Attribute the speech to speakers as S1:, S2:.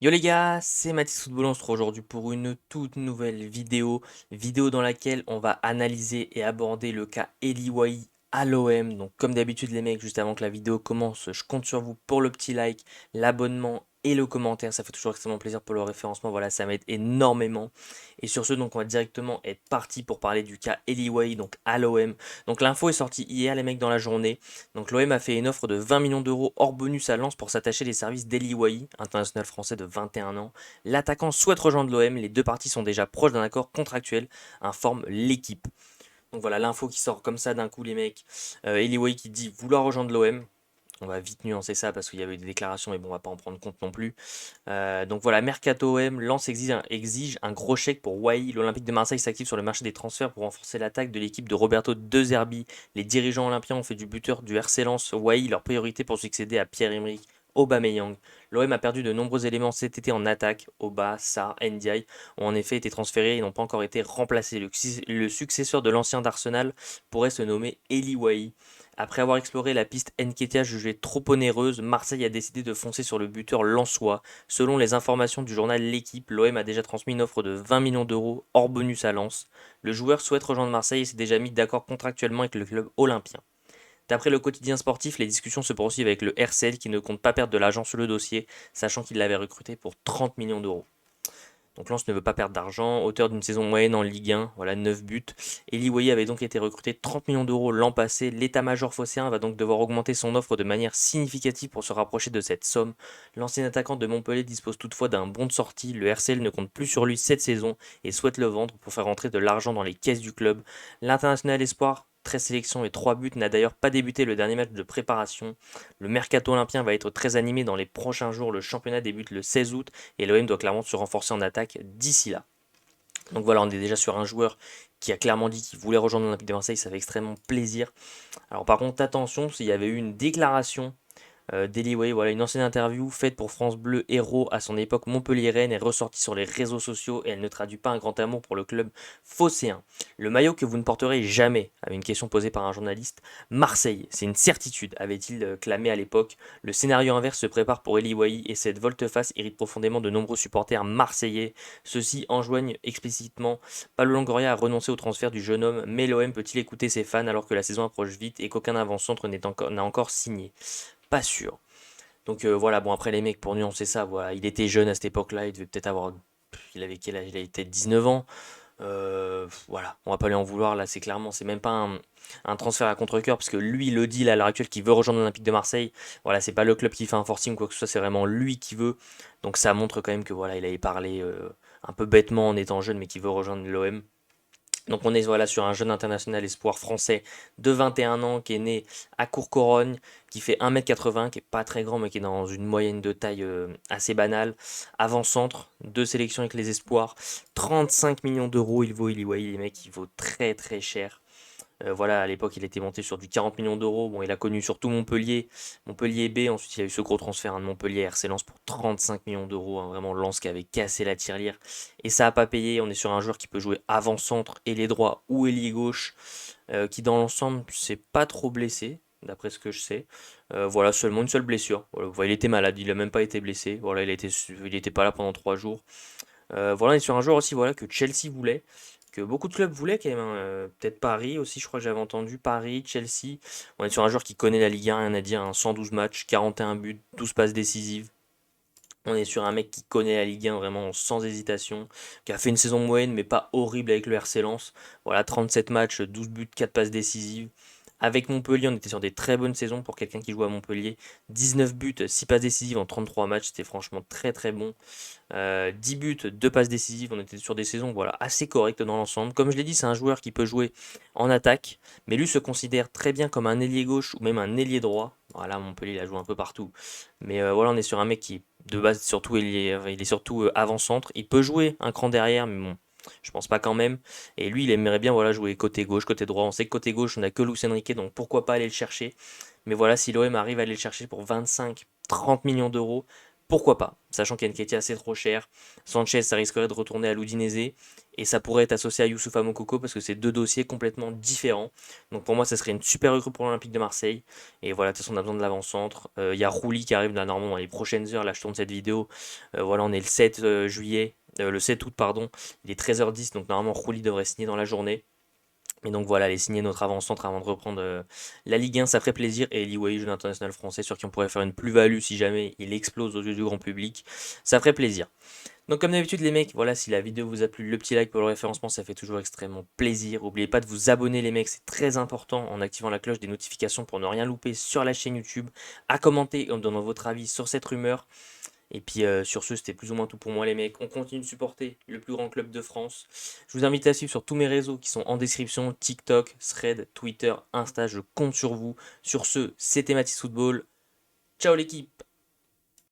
S1: Yo les gars, c'est Mathis Football, on se retrouve aujourd'hui pour une toute nouvelle vidéo dans laquelle on va analyser et aborder le cas Eli Wahi à l'OM. Donc comme d'habitude les mecs, juste avant que la vidéo commence, je compte sur vous pour le petit like, l'abonnement et le commentaire, ça fait toujours extrêmement plaisir pour le référencement, voilà, ça m'aide énormément. Et sur ce, donc on va directement être parti pour parler du cas Eli Wahi, donc à l'OM. Donc l'info est sortie hier les mecs dans la journée. Donc l'OM a fait une offre de 20 millions d'euros hors bonus à Lens pour s'attacher les services d'Eli Wahi, international français de 21 ans. L'attaquant souhaite rejoindre l'OM, les deux parties sont déjà proches d'un accord contractuel, informe l'équipe. Donc voilà l'info qui sort comme ça d'un coup les mecs. Eli Wahi qui dit vouloir rejoindre l'OM. On va vite nuancer ça parce qu'il y avait eu des déclarations, mais bon, on va pas en prendre compte non plus. Donc voilà, Mercato OM, Lens exige un gros chèque pour Wai. L'Olympique de Marseille s'active sur le marché des transferts pour renforcer l'attaque de l'équipe de Roberto De Zerbi. Les dirigeants olympiens ont fait du buteur du RC Lens Wai leur priorité pour succéder à Pierre-Emerick Aubameyang. L'OM a perdu de nombreux éléments cet été en attaque. Oba, Sarr, Ndiaye ont en effet été transférés et n'ont pas encore été remplacés. Le successeur de l'ancien d'Arsenal pourrait se nommer Eli Wai. Après avoir exploré la piste Nketiah jugée trop onéreuse, Marseille a décidé de foncer sur le buteur lensois. Selon les informations du journal L'équipe, l'OM a déjà transmis une offre de 20 millions d'euros hors bonus à Lens. Le joueur souhaite rejoindre Marseille et s'est déjà mis d'accord contractuellement avec le club olympien. D'après le quotidien sportif, les discussions se poursuivent avec le RCL qui ne compte pas perdre de l'argent sur le dossier, sachant qu'il l'avait recruté pour 30 millions d'euros. Donc Lens ne veut pas perdre d'argent, auteur d'une saison moyenne en Ligue 1, voilà 9 buts. Eli Wahi avait donc été recruté 30 millions d'euros l'an passé. L'état-major phocéen va donc devoir augmenter son offre de manière significative pour se rapprocher de cette somme. L'ancien attaquant de Montpellier dispose toutefois d'un bon de sortie. Le RCL ne compte plus sur lui cette saison et souhaite le vendre pour faire entrer de l'argent dans les caisses du club. L'international espoir, 13 sélections et 3 buts, n'a d'ailleurs pas débuté le dernier match de préparation. Le mercato olympien va être très animé dans les prochains jours. Le championnat débute le 16 août et l'OM doit clairement se renforcer en attaque d'ici là. Donc voilà, on est déjà sur un joueur qui a clairement dit qu'il voulait rejoindre l'Olympique de Marseille, ça fait extrêmement plaisir. Alors par contre, attention, s'il y avait eu une déclaration Way, voilà, une ancienne interview faite pour France Bleu Héros à son époque montpelliéraine est ressortie sur les réseaux sociaux et elle ne traduit pas un grand amour pour le club phocéen. Le maillot que vous ne porterez jamais, avait une question posée par un journaliste. Marseille, c'est une certitude, avait-il clamé à l'époque. Le scénario inverse se prépare pour Eli Wahi et cette volte-face irrite profondément de nombreux supporters marseillais. Ceux-ci enjoignent explicitement Paulo Longoria à renoncer au transfert du jeune homme, mais l'OM peut-il écouter ses fans alors que la saison approche vite et qu'aucun avant-centre n'a encore signé? Pas sûr. Donc voilà, bon après les mecs, pour nuancer ça, voilà, il était jeune à cette époque-là, il devait peut-être avoir... Il avait quel âge? Il avait peut-être 19 ans. Voilà, on va pas lui en vouloir, là c'est clairement, c'est même pas un transfert à contre-cœur, parce que lui il le dit là, à l'heure actuelle qu'il veut rejoindre l'Olympique de Marseille. Voilà, c'est pas le club qui fait un forcing ou quoi que ce soit, c'est vraiment lui qui veut. Donc ça montre quand même que voilà, il avait parlé un peu bêtement en étant jeune, mais qui veut rejoindre l'OM. Donc on est voilà sur un jeune international espoir français de 21 ans qui est né à Courcouronnes, qui fait 1,80 m, qui est pas très grand mais qui est dans une moyenne de taille assez banale. Avant-centre, deux sélections avec les espoirs, 35 millions d'euros il vaut, il les mecs, il vaut très très cher. Voilà, à l'époque, il était monté sur du 40 millions d'euros. Bon, il a connu surtout Montpellier, Montpellier B. Ensuite, il y a eu ce gros transfert de Montpellier RC Lens pour 35 millions d'euros. Hein, vraiment, Lens qui avait cassé la tirelire. Et ça n'a pas payé. On est sur un joueur qui peut jouer avant-centre, ailier droit ou ailier gauche, qui dans l'ensemble, s'est pas trop blessé, d'après ce que je sais. Voilà, seulement une seule blessure. Voilà, il était malade, il n'a même pas été blessé. Voilà, il était pas là pendant 3 jours. Voilà, on est sur un joueur aussi voilà, que Chelsea voulait, que beaucoup de clubs voulaient quand même. Hein. Peut-être Paris aussi, je crois que j'avais entendu. Paris, Chelsea. On est sur un joueur qui connaît la Ligue 1, rien à dire. Hein, 112 matchs, 41 buts, 12 passes décisives. On est sur un mec qui connaît la Ligue 1 vraiment sans hésitation, qui a fait une saison moyenne mais pas horrible avec le RC Lens. Voilà, 37 matchs, 12 buts, 4 passes décisives. Avec Montpellier, on était sur des très bonnes saisons pour quelqu'un qui joue à Montpellier. 19 buts, 6 passes décisives en 33 matchs, c'était franchement très très bon. 10 buts, 2 passes décisives, on était sur des saisons voilà, assez correctes dans l'ensemble. Comme je l'ai dit, c'est un joueur qui peut jouer en attaque, mais lui se considère très bien comme un ailier gauche ou même un ailier droit. Voilà, Montpellier, il a joué un peu partout. Mais voilà, on est sur un mec qui, de base, surtout, il est surtout avant-centre. Il peut jouer un cran derrière, mais bon, je pense pas quand même. Et lui, il aimerait bien voilà, jouer côté gauche, côté droit. On sait que côté gauche, on a que Luis Enrique, donc pourquoi pas aller le chercher. Mais voilà, si l'OM arrive à aller le chercher pour 25, 30 millions d'euros, pourquoi pas? Sachant qu'Nketiah c'est trop cher, Sanchez ça risquerait de retourner à l'Udinese, et ça pourrait être associé à Youssoupha Moukoko parce que c'est deux dossiers complètement différents. Donc pour moi ça serait une super recrue pour l'Olympique de Marseille. Et voilà, de toute façon on a besoin de l'avant-centre. Il y a Rouli qui arrive là normalement dans les prochaines heures, là je tourne cette vidéo. Voilà, on est le 7 juillet, le 7 août pardon, il est 13h10, donc normalement Rouli devrait signer dans la journée. Et donc voilà, aller signer notre avant-centre avant de reprendre la Ligue 1, ça ferait plaisir. Et Eli Wahi, jeune international français, sur qui on pourrait faire une plus-value si jamais il explose aux yeux du grand public, ça ferait plaisir. Donc comme d'habitude les mecs, voilà, si la vidéo vous a plu, le petit like pour le référencement, ça fait toujours extrêmement plaisir. N'oubliez pas de vous abonner les mecs, c'est très important en activant la cloche des notifications pour ne rien louper sur la chaîne YouTube, à commenter et en me donnant votre avis sur cette rumeur. Et puis sur ce, c'était plus ou moins tout pour moi les mecs. On continue de supporter le plus grand club de France. Je vous invite à suivre sur tous mes réseaux qui sont en description, TikTok, Thread, Twitter, Insta, je compte sur vous. Sur ce, c'était Mathis Football. Ciao l'équipe!